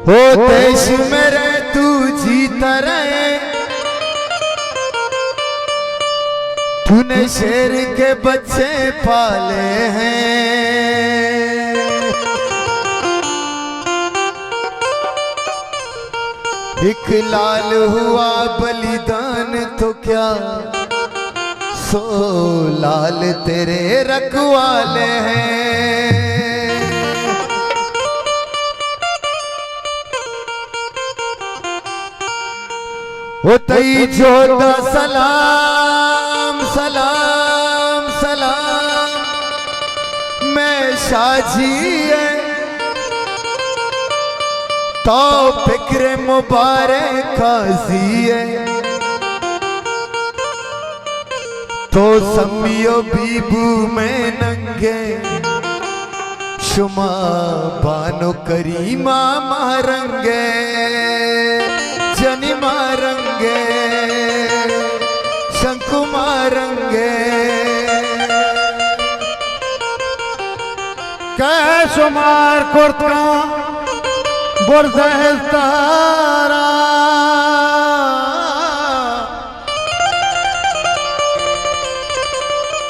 हो देश मेरे तू जीता रहे, तूने शेर के बच्चे पाले हैं। एक लाल हुआ बलिदान तो क्या, सो लाल तेरे रखवाले हैं। ओ तई जोदा सलाम सलाम सलाम, मैं शाजी है तो फिक्र मुबारक काजी है, तो समियो बीबू में नंगे शुमा बानो करीमा मारंगे, जनी मारंगे शंकु मारंगे। कैसुमार कुर्ता बुर्दस्तारा,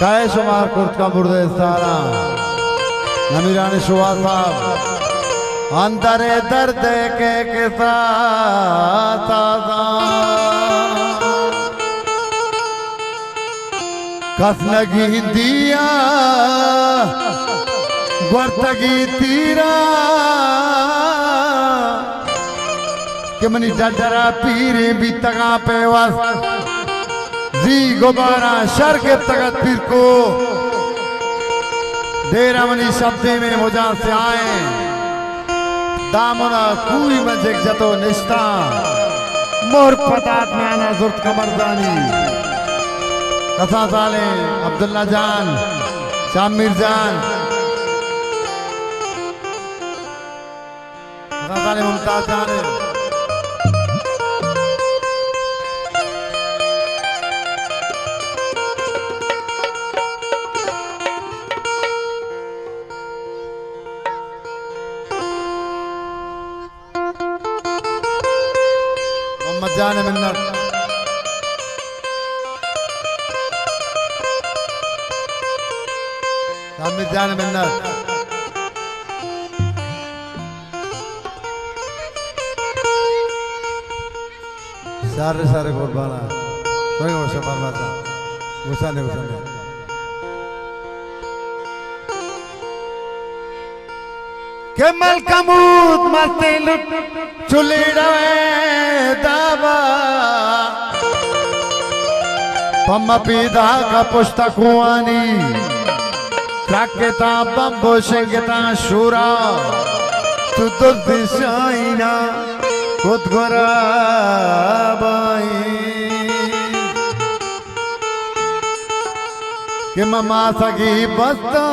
कैसुमार कुर्ता बुर्दस्तारा। नमीरानी सुहा साहब अंदर दर्द के साथ कसनगी दिया वर्तगी तीरा, कि मनी डरा पीरे भी तगा पे वस जी गुबारा शर के तगत पीर को डेरा मनी शब्दे में मुझा से आए, दामना कुई मजे जतो निष्ठा मोर पतात में आना जुर्त कमरदानी। कसा साले अब्दुल्ला जान, शामिर जान, कसा साले मुमताज जान, जाने मिन्नत शामिर जान मिन्नत। सारे सारे कुर्बाना कोई वर्षा फरमाता गुस्सा नहीं के मलकमूत मस्ते लुट चुलीड़वे दावा, पम्मा पीदा का पुस्तकुआनी ट्रकेता बम्बो शेंगता शूरा, तू तो दिशाइना खुद गोराबाई के ममा सगी बस्तो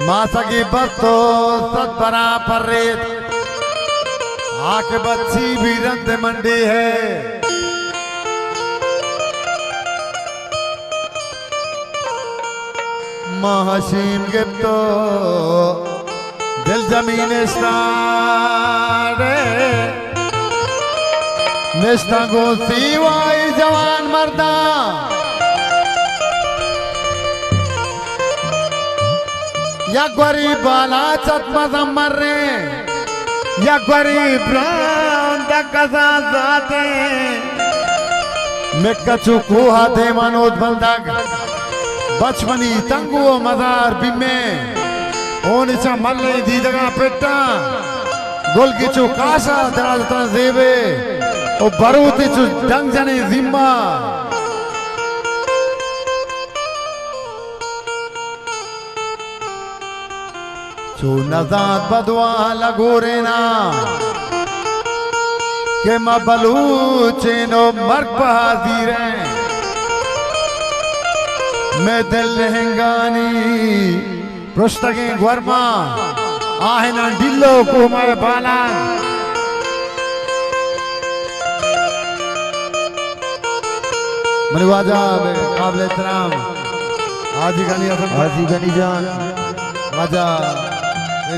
मासा की बस्तो सत बरा पर रेत, आके बच्ची भी रंग मंडी है। महाशीम गिफ्तो दिल जमीन निष्ठा गो सीवाई जवान मर्दा, या गरीब बाला चतमजा मर्रे, या गरीब कसा जाते मैं कचू कुहा दे मनोद बंदक बचपनी तंगुओ मजार बिमे ओनिचा मल्ले दीदगा पेटा गुल किचू कासा दराजता जेबे ओ बरूती चू जंग जने जिम्मा चो नजात बदवा लगोरे ना के मबलूचे नो मर्ग बहादीर मैं दिल लहंगानी पुस्तकें वर्मा आहना दिल्लो को मैं बाला मनी वाजा काबिल एहतराम हाजी गनी जान वाजा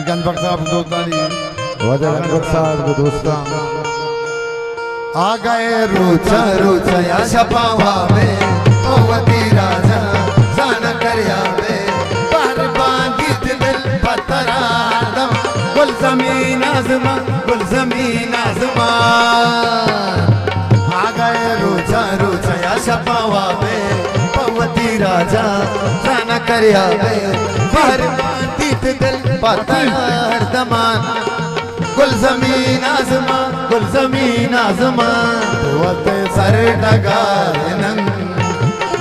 गंजबख्श साहब दोस्तानी वजह गंजबख्श साहब दोस्ता आ गए रोचा रोचा या छपावा में ओवती राजा जाना करया में पर बांधी दिल पतरा दम गुल जमीन आजमा आ गए रोचा रोचा या छपावा में ओवती राजा जाना करया में पर बांधी दिल पतरा दमान गुल जमीन आजमा वते सर डगार नंग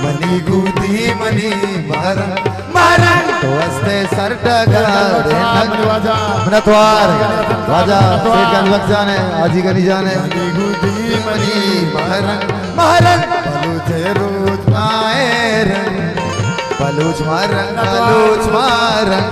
मनी गुदी मनी मारन तो हस्ते सर डगार नंग मनतवार राजा सेठ गंजबख्श जाने आजी गनी जाने मनी गुदी मनी मारन बलूच रोज मारन बलूच मारन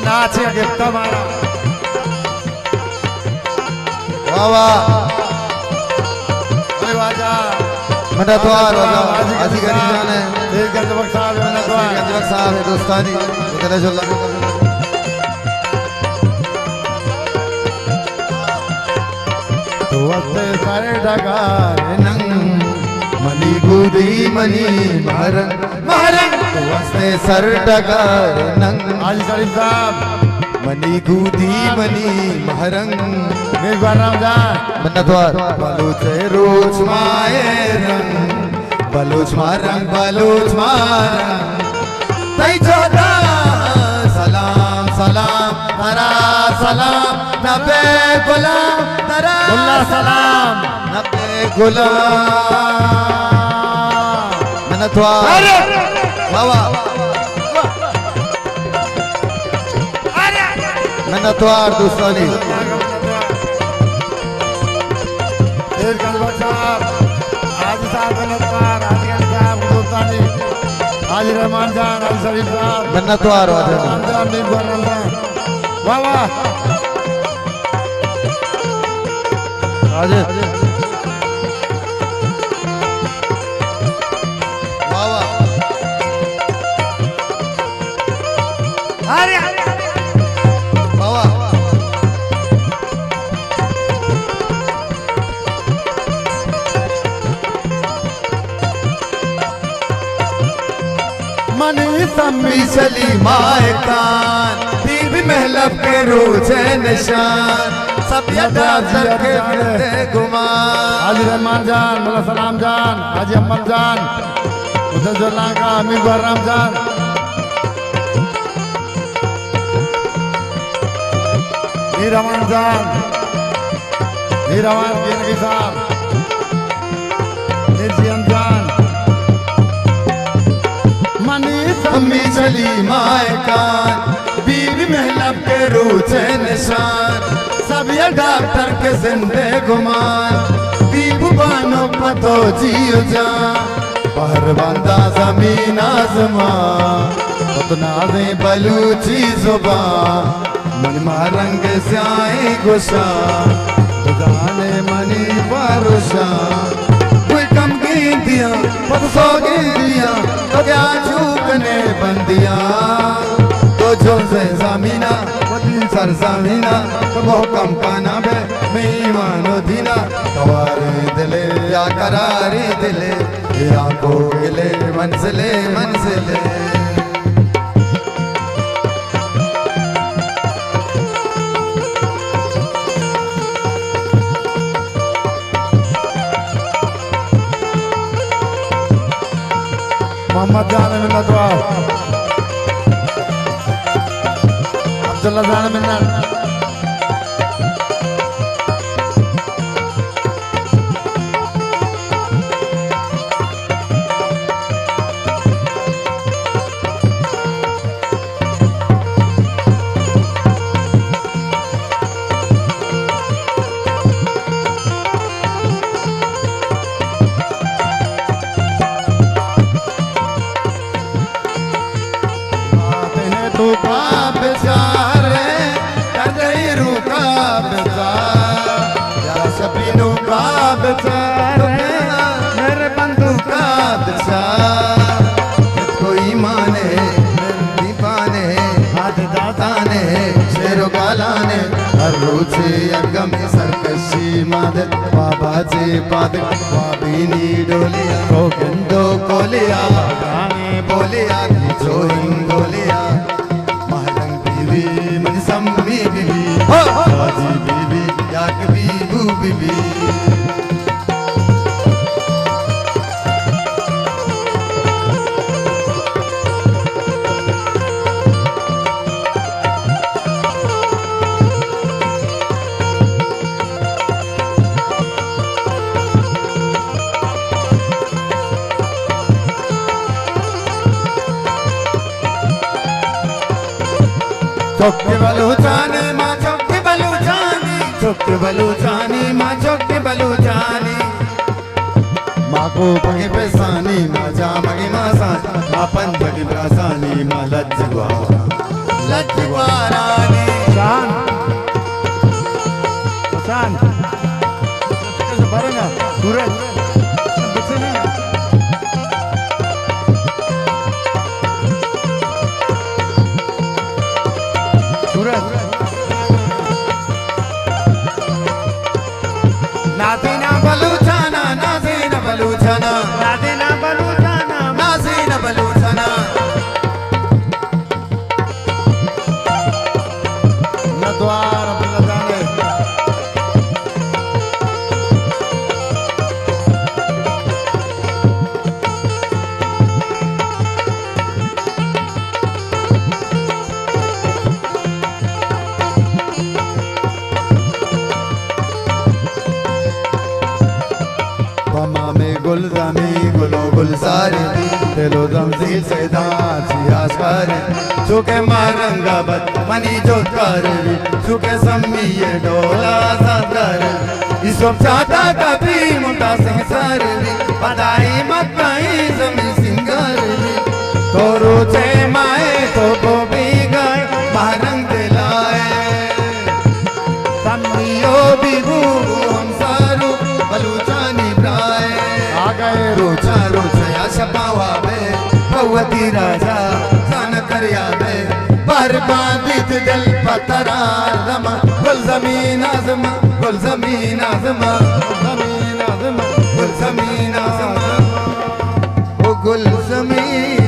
नाचे गिफ्ट मारा वावा अरे वाजा मनतवार राजा आजी गनी जाने सेठ गंजबख्श साहब मनतवार गंजबख्श साहब दोस्तानी इधर चल तो वते सारे डगार नंग मनी गुदी मनी मारन तो हस्ते सर डगार नंग आज शरीफ साहब मनी गुदी मनी महरंग मेरे बार रमजान मनतवार बलूच रोज मारंग बलूच मारंग तई चौदा सलाम तरा सलाम नबे गुलाम तरा सलाम नबे गुलाम मनतवार वावा मनतवार दोस्तानी सेठ गंजबख्श साहब आज साहब मनतवार आज साहब दोस्तानी आज रहमान जान आज शरीफ साहब मनतवार रमजान मेरे बार रमजान वाह वाह आज वावा वावा मनी सम्मी चली माए कान दीव महलब के रोजे निशान सब यदा करके फिरते गुमान आज रहमान जान मुल्ला सलाम जान आज अम्मल जान मुसलसल का अमीर बहराम जान मीर अमान जान मीर अमान गिनगी साहब निर्जियन जान मनी सम्मी चली माए कान बीवी महलब के रोजे निशान सब ये डॉक्टर के जिंदे गुमान बीबू बानो पतो जियो जान पर बंदा जमीन आजमा उतना दे बलूची जुबान मन मारंग स्याई गुस्सा जाने मनी परुषा कोई कम गिनतियां पत सौ गिनतियां तो क्या चूकने बंदिया तो जो से जमीना सर जमीना तो वो कम काना बे मेहमानो दीना कवारे दिले या करारे दिले या को गिले मंजिले मोहम्मद जान मिन्नत अब्दुल्ला जान मिन्नत तू पाप सारे बेचारे मेरे बंधु का दशा कोई माने दीपाने हाथ दाता ताने शेरो कालाने हर रोज अगम सरकशी माद बाबाजी पाद बाबीनी डोलिया गोविंदो कोलिया गाने बोलिया की जो हिंगोलिया महरंग बीवी मन सम्मी बीवी हाजी बीवी याक बीबू बीबी चौके बलूचानी माँ चौके बलूचानी चौके बलूचानी माँ चौके बलूचानी माँ को पगे पेसानी माँ जा मगे मासानी माँ पंजगी ब्रासानी माँ लज्जवारानी शान कैसे भरेगा सूरज बच्चे नहीं सूरज नाज़ीना बलूचाना नाज़ीना बलूचाना नाज़ीना बलूचाना नाज़ीना बलूचाना न द्वार न जाने गुलजामी गुलो गुलजारी दिलो जमजील से दाची आशकार चुके मारंगा बद मनी जोतकार चुके सम्मी ये डोला सादर इसब चाहता कभी मुंडा सिंगार बधाई मकाई जमी सिंगार तो रोचे माए तो भी गए मारंग दिलाए सम्मियो बिगू हम सारू बलूचानी प्राय आ गए रोचा रोचया छपावा बे भगवती राजा सन करया बे पर बांधित दिल पतरा रमा गुल जमीन आजमा गुल जमीन आजमा जमीन आजमा गुल जमीन आजमा ओ गुल जमीन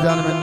जान में